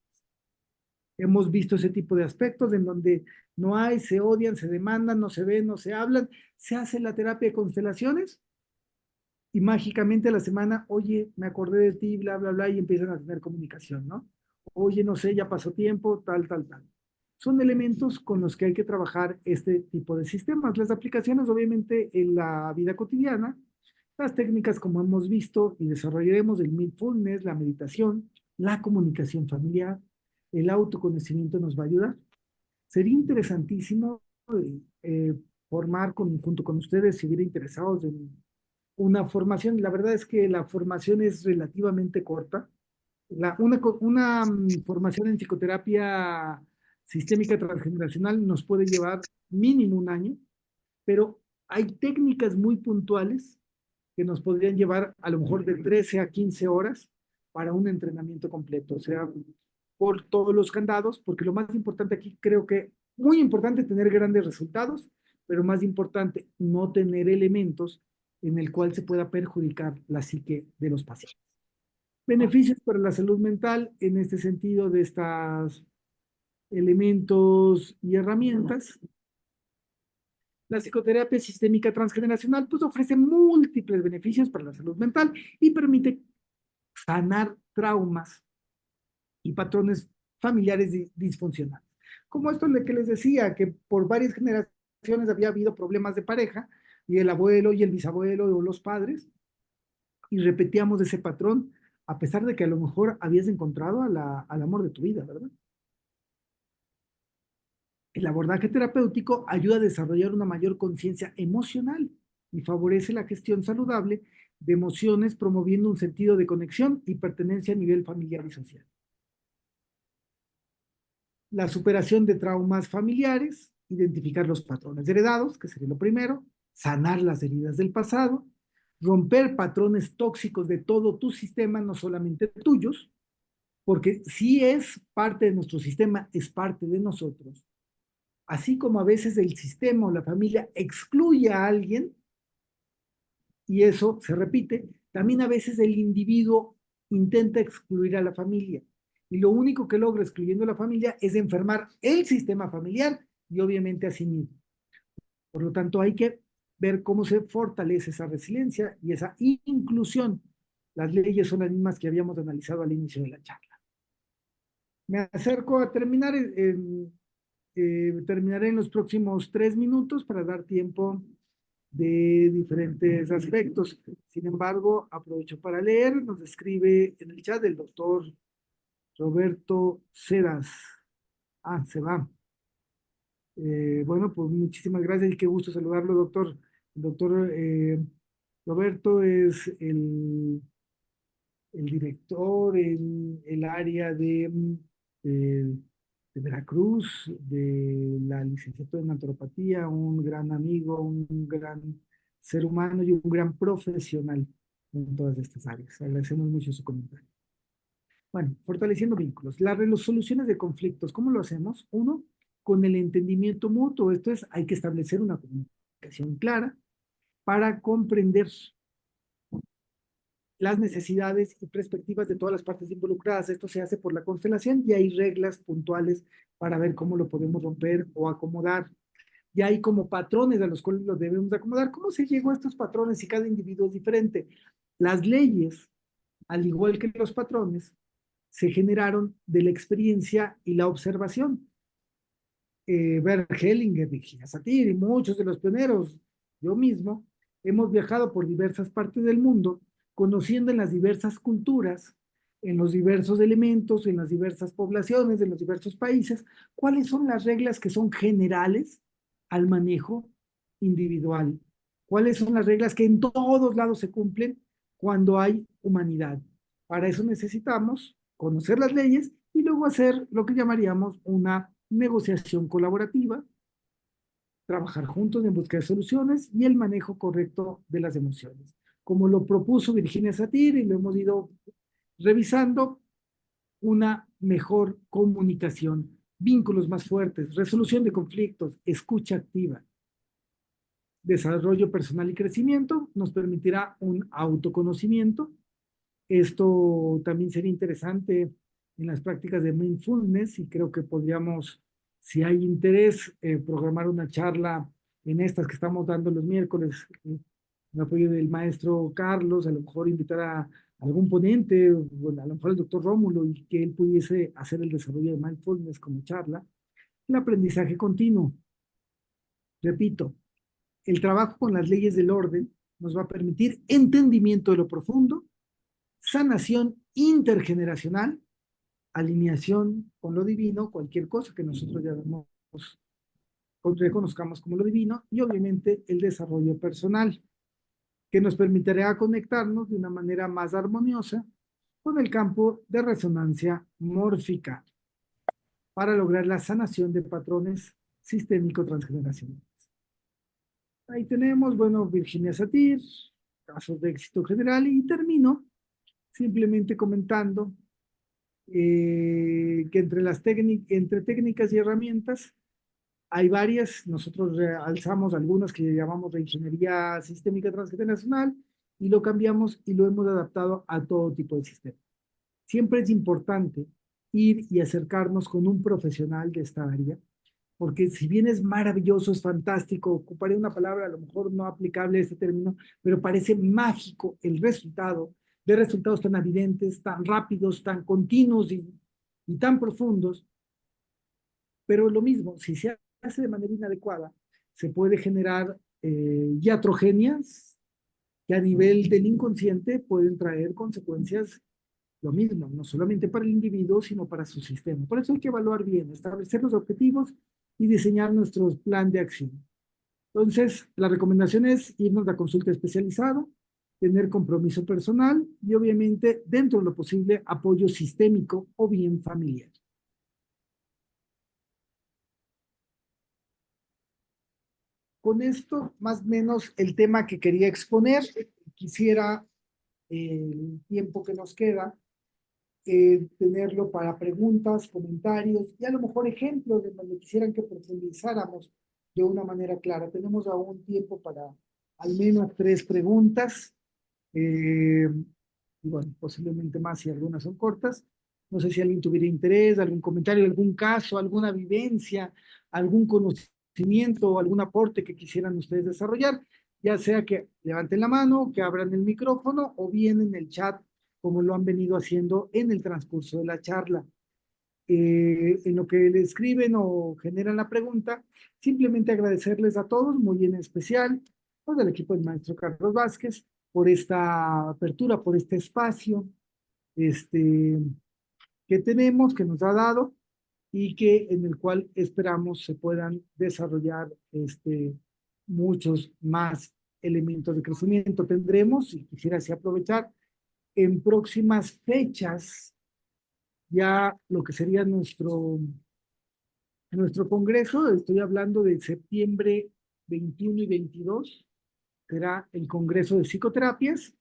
B: Hemos visto ese tipo de aspectos en donde no hay, se odian, se demandan, no se ven, no se hablan, se hace la terapia de constelaciones y mágicamente a la semana, oye, me acordé de ti, bla, bla, bla, y empiezan a tener comunicación, ¿no? Oye, no sé, ya pasó tiempo, tal, tal, tal. Son elementos con los que hay que trabajar este tipo de sistemas. Las aplicaciones, obviamente, en la vida cotidiana, Las técnicas, como hemos visto y desarrollaremos, el mindfulness, la meditación, la comunicación familiar, el autoconocimiento nos va a ayudar. Sería interesantísimo formar junto con ustedes, si hubiera interesados en una formación. La verdad es que la formación es relativamente corta. Una formación en psicoterapia sistémica transgeneracional nos puede llevar mínimo un año, pero hay técnicas muy puntuales que nos podrían llevar a lo mejor de 13 a 15 horas para un entrenamiento completo, o sea, por todos los candados, porque lo más importante aquí creo que, muy importante tener grandes resultados, pero más importante no tener elementos en el cual se pueda perjudicar la psique de los pacientes. Beneficios para la salud mental en este sentido de estos elementos y herramientas. La psicoterapia sistémica transgeneracional pues ofrece múltiples beneficios para la salud mental y permite sanar traumas y patrones familiares disfuncionales. Como esto de que les decía, que por varias generaciones había habido problemas de pareja, y el abuelo y el bisabuelo o los padres, y repetíamos ese patrón, a pesar de que a lo mejor habías encontrado al amor de tu vida, ¿verdad? El abordaje terapéutico ayuda a desarrollar una mayor conciencia emocional y favorece la gestión saludable de emociones, promoviendo un sentido de conexión y pertenencia a nivel familiar y social. La superación de traumas familiares, identificar los patrones heredados, que sería lo primero, sanar las heridas del pasado, romper patrones tóxicos de todo tu sistema, no solamente tuyos, porque si es parte de nuestro sistema, es parte de nosotros. Así como a veces el sistema o la familia excluye a alguien, y eso se repite, también a veces el individuo intenta excluir a la familia. Y lo único que logra excluyendo a la familia es enfermar el sistema familiar y obviamente a sí mismo. Por lo tanto, hay que ver cómo se fortalece esa resiliencia y esa inclusión. Las leyes son las mismas que habíamos analizado al inicio de la charla. Me acerco a terminar, terminaré en los próximos 3 minutos para dar tiempo de diferentes aspectos. Sin embargo, aprovecho para leer, nos escribe en el chat el doctor Roberto Cedas. Ah, se va. Bueno, pues muchísimas gracias y qué gusto saludarlo, doctor. El doctor Roberto es el director en el área de Veracruz, de la licenciatura en antropatía, un gran amigo, un gran ser humano y un gran profesional en todas estas áreas. Agradecemos mucho su comentario. Bueno, fortaleciendo vínculos. Las resoluciones de conflictos, ¿cómo lo hacemos? Uno, con el entendimiento mutuo. Esto es, hay que establecer una comunicación clara para comprender las necesidades y perspectivas de todas las partes involucradas. Esto se hace por la constelación y hay reglas puntuales para ver cómo lo podemos romper o acomodar. Y hay como patrones a los cuales los debemos acomodar. ¿Cómo se llegó a estos patrones si cada individuo es diferente? Las leyes, al igual que los patrones, se generaron de la experiencia y la observación. Bert Hellinger, Virginia Satir y muchos de los pioneros, yo mismo, hemos viajado por diversas partes del mundo, conociendo en las diversas culturas, en los diversos elementos, en las diversas poblaciones, en los diversos países, cuáles son las reglas que son generales al manejo individual, cuáles son las reglas que en todos lados se cumplen cuando hay humanidad. Para eso necesitamos conocer las leyes y luego hacer lo que llamaríamos una negociación colaborativa, trabajar juntos en busca de soluciones y el manejo correcto de las emociones. Como lo propuso Virginia Satir y lo hemos ido revisando, una mejor comunicación, vínculos más fuertes, resolución de conflictos, escucha activa, desarrollo personal y crecimiento, nos permitirá un autoconocimiento. Esto también sería interesante en las prácticas de mindfulness y creo que podríamos, si hay interés, programar una charla en estas que estamos dando los miércoles, en apoyo del maestro Carlos, a lo mejor invitar a algún ponente, bueno, a lo mejor el doctor Rómulo, y que él pudiese hacer el desarrollo de mindfulness como charla. El aprendizaje continuo. Repito, el trabajo con las leyes del orden nos va a permitir entendimiento de lo profundo, sanación intergeneracional, alineación con lo divino, cualquier cosa que nosotros llamemos o reconozcamos como lo divino, y obviamente el desarrollo personal, que nos permitirá conectarnos de una manera más armoniosa con el campo de resonancia mórfica para lograr la sanación de patrones sistémico-transgeneracionales. Ahí tenemos, bueno, Virginia Satir, casos de éxito general, y termino simplemente comentando que entre técnicas y herramientas hay varias. Nosotros alzamos algunas que llamamos de ingeniería sistémica transgeneracional y lo cambiamos y lo hemos adaptado a todo tipo de sistema. Siempre es importante ir y acercarnos con un profesional de esta área, porque si bien es maravilloso, es fantástico, ocuparé una palabra a lo mejor no aplicable a este término, pero parece mágico el resultado, de resultados tan evidentes, tan rápidos, tan continuos y tan profundos, pero lo mismo, si se hace de manera inadecuada, se puede generar iatrogenias que a nivel del inconsciente pueden traer consecuencias lo mismo, no solamente para el individuo, sino para su sistema. Por eso hay que evaluar bien, establecer los objetivos y diseñar nuestro plan de acción. Entonces, la recomendación es irnos a consulta especializada, tener compromiso personal y obviamente, dentro de lo posible, apoyo sistémico o bien familiar. Con esto, más o menos, el tema que quería exponer, quisiera el tiempo que nos queda, tenerlo para preguntas, comentarios y a lo mejor ejemplos de donde quisieran que profundizáramos de una manera clara. Tenemos aún tiempo para al menos 3 preguntas, y bueno, posiblemente más si algunas son cortas. No sé si alguien tuviera interés, algún comentario, algún caso, alguna vivencia, algún conocimiento o algún aporte que quisieran ustedes desarrollar, ya sea que levanten la mano, que abran el micrófono o bien en el chat, como lo han venido haciendo en el transcurso de la charla. En lo que le escriben o generan la pregunta, simplemente agradecerles a todos, muy en especial, pues, del equipo del maestro Carlos Vázquez, por esta apertura, por este espacio este, que tenemos, que nos ha dado y que en el cual esperamos se puedan desarrollar muchos más elementos de crecimiento. Tendremos, y quisiera así aprovechar, en próximas fechas ya lo que sería nuestro congreso. Estoy hablando de septiembre 21 y 22, será el congreso de psicoterapias,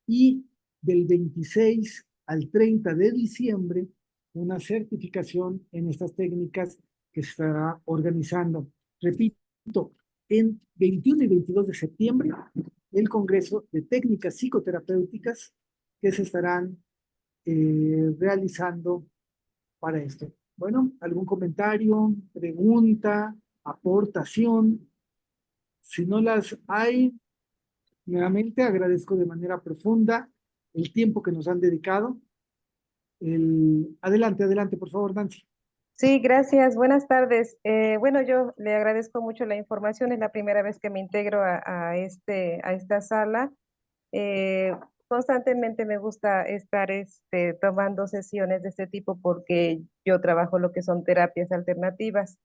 B: y del 26 al 30 de diciembre una certificación en estas técnicas que se estará organizando. Repito, en 21 y 22 de septiembre, el congreso de técnicas psicoterapéuticas que se estarán realizando para esto. Bueno, ¿algún comentario, pregunta, aportación? Si no las hay, nuevamente agradezco de manera profunda el tiempo que nos han dedicado. Adelante, adelante, por favor, Nancy.
C: Sí, gracias. Buenas tardes. Bueno, yo le agradezco mucho la información. Es la primera vez que me integro a esta sala. Eh, Constantemente me gusta estar tomando sesiones de este tipo porque yo trabajo lo que son terapias alternativas,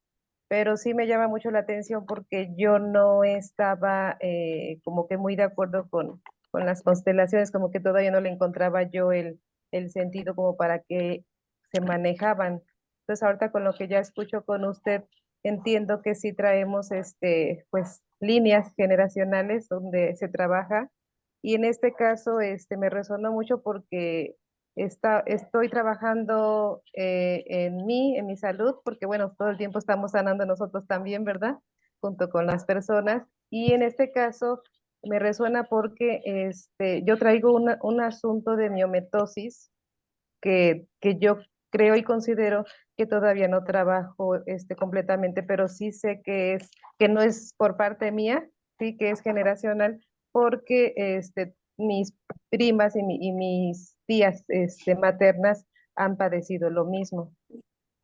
C: pero sí me llama mucho la atención porque yo no estaba como que muy de acuerdo con las constelaciones, como que todavía no le encontraba yo el sentido como para que se manejaban. Entonces ahorita con lo que ya escucho con usted, entiendo que sí traemos pues líneas generacionales donde se trabaja, y en este caso me resonó mucho porque estoy trabajando en mí, en mi salud, porque bueno, todo el tiempo estamos sanando nosotros también, ¿verdad? Junto con las personas. Y en este caso me resuena porque yo traigo un asunto de miometosis que yo creo y considero que todavía no trabajo completamente, pero sí sé que no es por parte mía, sí que es generacional, porque mis primas y mis tías maternas han padecido lo mismo.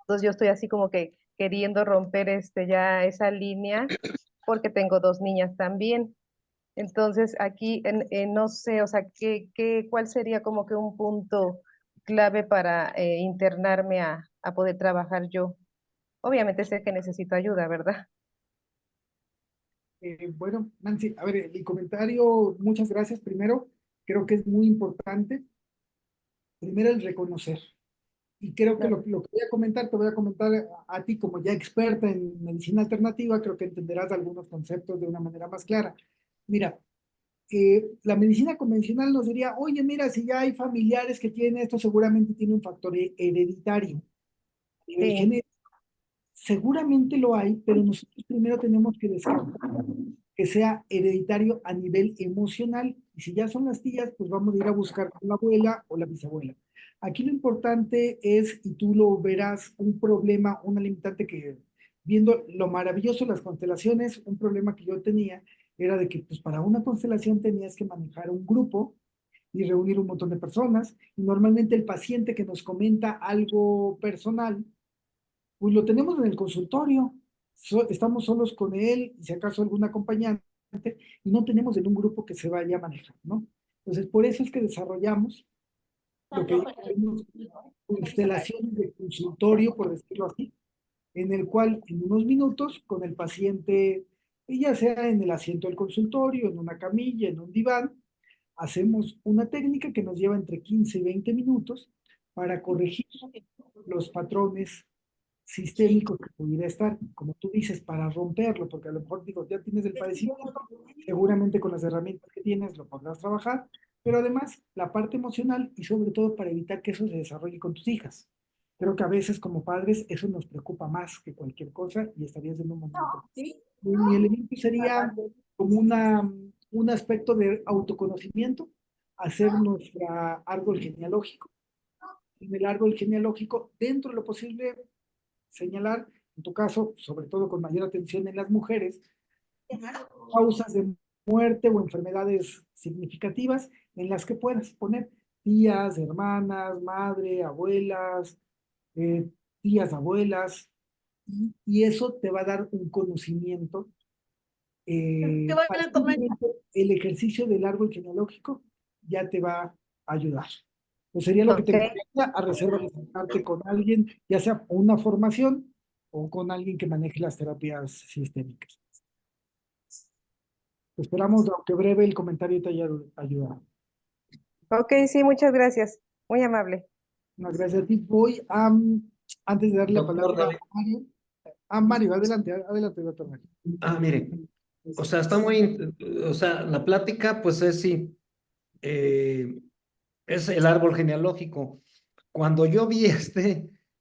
C: Entonces yo estoy así como que queriendo romper ya esa línea porque tengo dos niñas también. Entonces, aquí no sé, o sea, ¿cuál sería como que un punto clave para internarme a poder trabajar yo? Obviamente sé que necesito ayuda, ¿verdad?
B: Bueno, Nancy, a ver, el comentario, muchas gracias. Primero, creo que es muy importante, primero el reconocer. Y creo que
C: Claro.
B: lo que voy a comentar, te voy a comentar a ti como ya experta en medicina alternativa, creo que entenderás algunos conceptos de una manera más clara. Mira, la medicina convencional nos diría, oye, mira, si ya hay familiares que tienen esto, seguramente tiene un factor hereditario. A nivel
C: Sí,
B: genético, seguramente lo hay, pero nosotros primero tenemos que descartar que sea hereditario a nivel emocional. Y si ya son las tías, pues vamos a ir a buscar con la abuela o la bisabuela. Aquí lo importante es, y tú lo verás, un problema, una limitante que, viendo lo maravilloso de las constelaciones, un problema que yo tenía era de que pues para una constelación tenías que manejar un grupo y reunir un montón de personas. Y normalmente el paciente que nos comenta algo personal, pues lo tenemos en el consultorio, estamos solos con él, y si acaso algún acompañante, y no tenemos en un grupo que se vaya a manejar, ¿no? Entonces, por eso es que desarrollamos lo que llamamos constelaciones de consultorio, por decirlo así, en el cual en unos minutos con el paciente, ya sea en el asiento del consultorio, en una camilla, en un diván, hacemos una técnica que nos lleva entre 15 y 20 minutos para corregir los patrones sistémico que pudiera estar, como tú dices, para romperlo, porque a lo mejor digo, ya tienes el padecimiento, seguramente con las herramientas que tienes lo podrás trabajar, pero además la parte emocional y sobre todo para evitar que eso se desarrolle con tus hijas. Creo que a veces como padres eso nos preocupa más que cualquier cosa y estarías en un momento. Mi elemento sería como un aspecto de autoconocimiento, hacer nuestra árbol genealógico. En el árbol genealógico, dentro de lo posible, señalar, en tu caso, sobre todo con mayor atención en las mujeres, causas de muerte o enfermedades significativas en las que puedas poner tías, hermanas, madre, abuelas, eh, tías, abuelas, y eso te va a dar un conocimiento. Para el ejercicio del árbol genealógico ya te va a ayudar. Pues sería lo que te
C: ok.
B: recomendaría a reserva de sentarte con alguien, ya sea una formación o con alguien que maneje las terapias sistémicas. Esperamos, aunque breve, el comentario te haya ayudado.
C: Ok, sí, muchas gracias. Muy amable.
B: Muchas gracias a ti. Voy a, antes de darle la
D: Doctor
B: palabra
D: David.
B: a Mario. Mario, adelante, adelante, doctor Mario.
D: Mire, o sea, está o sea, la plática, pues es sí, eh, es el árbol genealógico. Cuando yo vi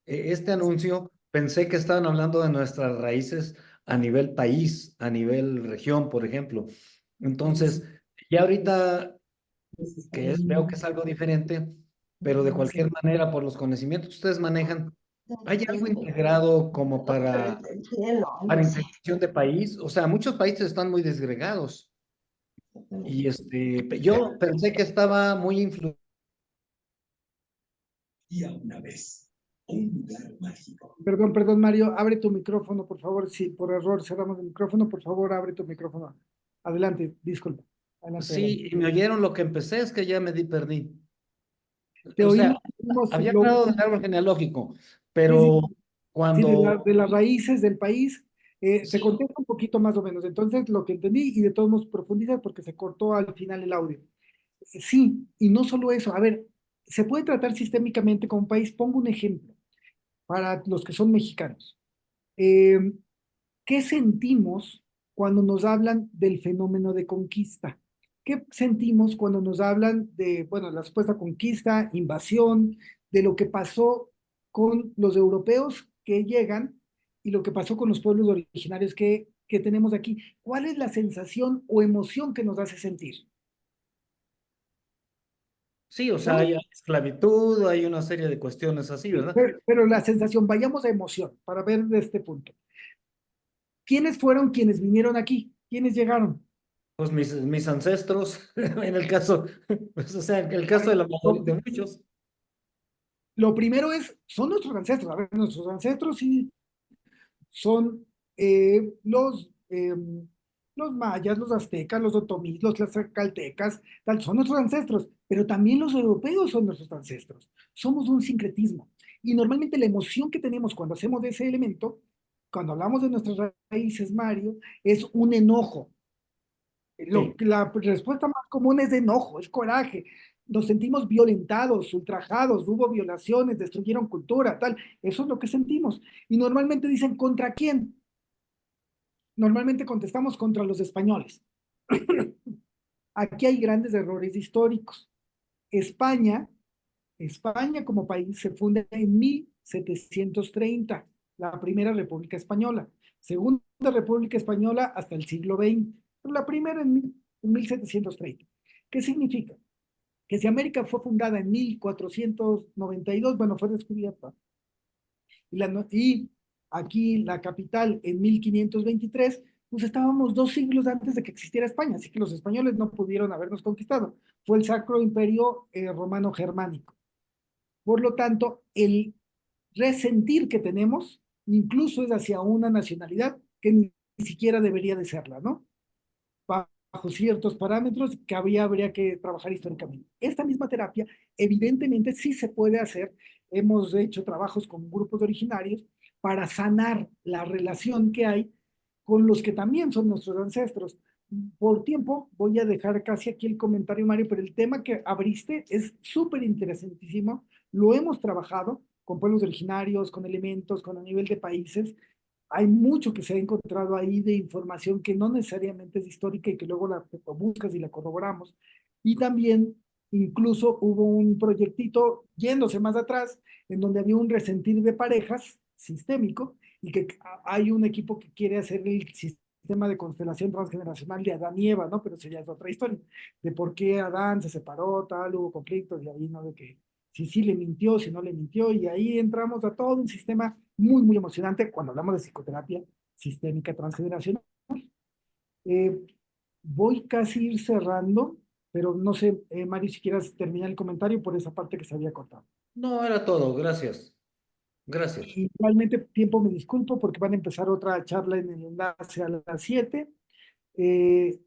D: este anuncio, pensé que estaban hablando de nuestras raíces a nivel país, a nivel región, por ejemplo. Entonces, ya ahorita veo que es algo diferente, pero de cualquier manera, por los conocimientos que ustedes manejan, ¿hay algo integrado como para integración de país? O sea, muchos países están muy desgregados y yo pensé que estaba muy influido.
B: Perdón, perdón, Mario, abre tu micrófono, por favor. Si por error cerramos el micrófono, por favor, abre tu micrófono. Adelante, disculpa. Adelante, adelante.
D: Sí, y me oyeron lo que empecé, es que ya perdí.
B: Te
D: O sea,
B: oímos, oímos
D: había
B: lo
D: hablado del
B: último.
D: árbol genealógico,
B: Sí, sí,
D: pero
B: sí,
D: cuando,
B: de las raíces del país. Te
D: sí,
B: contesto un poquito más o menos. Entonces, lo que entendí y de todos modos profundiza porque se cortó al final el audio. Sí, y no solo eso. A ver, se puede tratar sistémicamente como un país. Pongo un ejemplo para los que son mexicanos. Eh, ¿Qué sentimos cuando nos hablan del fenómeno de conquista? ¿Qué sentimos cuando nos hablan de, bueno, la supuesta conquista, invasión, de lo que pasó con los europeos que llegan y lo que pasó con los pueblos originarios que tenemos aquí? ¿Cuál es la sensación o emoción que nos hace sentir?
D: sí, o sea,
B: ¿No?
D: hay esclavitud, hay una serie de cuestiones así, ¿verdad?
B: Pero la sensación, vayamos a emoción para ver de este punto. ¿Quiénes fueron quienes vinieron aquí? ¿Quiénes llegaron?
D: Pues mis ancestros, en el caso, pues, o sea, en el
B: A
D: caso de
B: ver,
D: la mayoría, de muchos,
B: lo primero es, son nuestros ancestros. A ver, nuestros ancestros sí son los Los mayas, los aztecas, los otomíes, los tlaxcaltecas, tal, son nuestros ancestros, pero también los europeos son nuestros ancestros. Somos un sincretismo. Y normalmente la emoción que tenemos cuando hacemos de ese elemento, cuando hablamos de nuestras raíces, Mario, es un enojo.
D: Sí.
B: La respuesta más común es de enojo, es coraje. Nos sentimos violentados, ultrajados, hubo violaciones, destruyeron cultura, tal. Eso es lo que sentimos. Y normalmente dicen, ¿contra quién? Normalmente contestamos contra los españoles. Aquí hay grandes errores históricos. España, España como país se funda en 1730, la primera República Española. Segunda República Española hasta el siglo XX, pero la primera en 1730. ¿Qué significa? Que si América fue fundada en 1492, bueno, fue descubierta, y aquí la capital en 1523, pues estábamos 2 siglos antes de que existiera España, así que los españoles no pudieron habernos conquistado. Fue el Sacro Imperio Romano Germánico. Por lo tanto, el resentir que tenemos incluso es hacia una nacionalidad que ni siquiera debería de serla, ¿no? Bajo ciertos parámetros que habría que trabajar históricamente. Esta misma terapia, evidentemente, sí se puede hacer. Hemos hecho trabajos con grupos originarios para sanar la relación que hay con los que también son nuestros ancestros. Por tiempo, voy a dejar casi aquí el comentario, Mario, pero el tema que abriste es súper interesantísimo. Lo hemos trabajado con pueblos originarios, con elementos, con a nivel de países. Hay mucho que se ha encontrado ahí de información que no necesariamente es histórica y que luego la buscas y la corroboramos. Y también incluso hubo un proyectito yéndose más atrás, en donde había un resentir de parejas sistémico y que hay un equipo que quiere hacer el sistema de constelación transgeneracional de Adán y Eva, ¿no? Pero eso ya es otra historia, de por qué Adán se separó, tal, hubo conflictos y ahí, ¿no? De que si sí le mintió, si no le mintió, y ahí entramos a todo un sistema muy, muy emocionante cuando hablamos de psicoterapia sistémica transgeneracional. Eh, Voy casi a ir cerrando, pero no sé, Mario, si quieras terminar el comentario por esa parte que se había cortado.
D: No, era todo. Gracias. Gracias.
B: Igualmente, tiempo me disculpo porque van a empezar otra charla en el enlace a las 7, eh,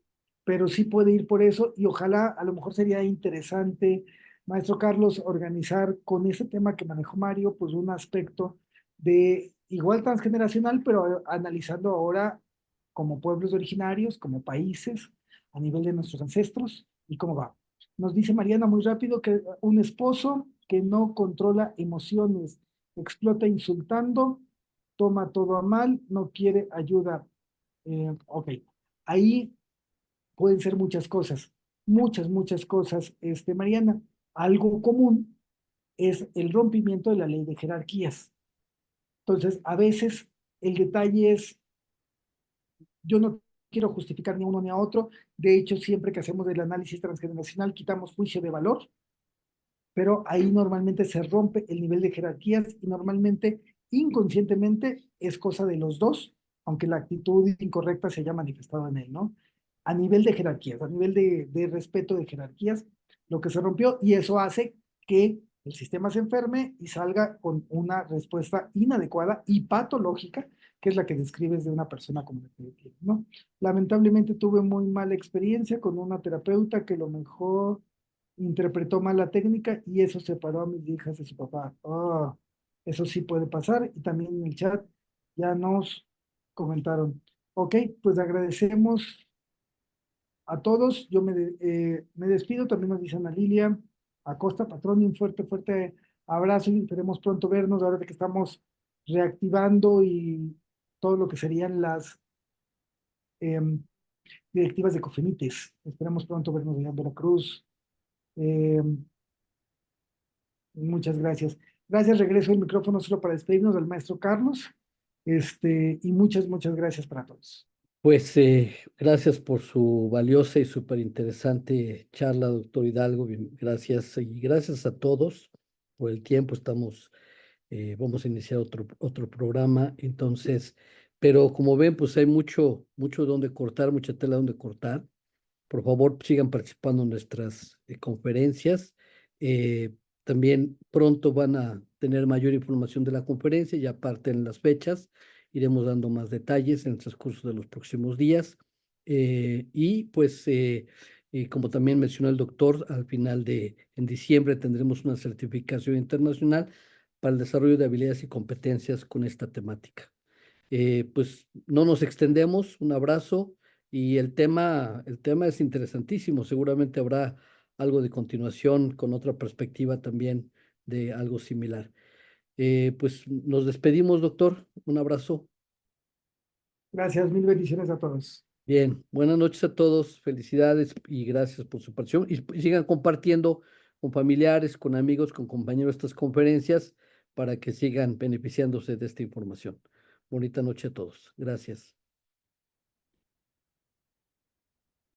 B: pero sí puede ir por eso y ojalá, a lo mejor sería interesante, maestro Carlos, organizar con ese tema que manejó Mario, pues un aspecto de igual transgeneracional, pero analizando ahora como pueblos originarios, como países, a nivel de nuestros ancestros y cómo va. Nos dice Mariana muy rápido que un esposo que no controla emociones, explota insultando, toma todo a mal, no quiere ayuda. Ok, ahí pueden ser muchas cosas, muchas, muchas cosas, Mariana. Algo común es el rompimiento de la ley de jerarquías. Entonces, a veces el detalle es, yo no quiero justificar ni a uno ni a otro. De hecho, siempre que hacemos el análisis transgeneracional, quitamos juicio de valor, pero ahí normalmente se rompe el nivel de jerarquías y normalmente inconscientemente es cosa de los dos, aunque la actitud incorrecta se haya manifestado en él, ¿no? A nivel de jerarquías, a nivel de respeto de jerarquías, lo que se rompió y eso hace que el sistema se enferme y salga con una respuesta inadecuada y patológica, que es la que describes de una persona como la que tiene, ¿no? Lamentablemente tuve muy mala experiencia con una terapeuta que lo mejor interpretó mal la técnica y eso separó a mis hijas de su papá. Ah, eso sí puede pasar y también en el chat ya nos comentaron. Ok, pues agradecemos a todos. Yo me despido, también nos dice Ana Lilia Acosta, patrón, y un fuerte, fuerte abrazo y esperemos pronto vernos ahora de que estamos reactivando y todo lo que serían las em, directivas de Cofinites. Esperemos pronto vernos allá en Veracruz. Em, Muchas gracias. Gracias, regreso el micrófono solo para despedirnos del maestro Carlos. Y muchas, muchas gracias para todos.
A: Pues gracias por su valiosa y súper interesante charla, doctor Hidalgo. Gracias y gracias a todos por el tiempo. Vamos a iniciar otro programa. Entonces, pero como ven, pues hay mucho, mucho donde cortar, mucha tela donde cortar. Por favor, sigan participando en nuestras conferencias. También pronto van a tener mayor información de la conferencia, ya parten las fechas, iremos dando más detalles en el transcurso de los próximos días. Y pues, como también mencionó el doctor, al final en diciembre tendremos una certificación internacional para el desarrollo de habilidades y competencias con esta temática. Pues no nos extendemos, un abrazo y el tema es interesantísimo. Seguramente habrá algo de continuación con otra perspectiva también de algo similar. Pues nos despedimos, doctor. Un abrazo.
B: Gracias, mil bendiciones a todos.
A: Bien, buenas noches a todos. Felicidades y gracias por su participación. Y sigan compartiendo con familiares, con amigos, con compañeros estas conferencias para que sigan beneficiándose de esta información. Bonita noche a todos. Gracias.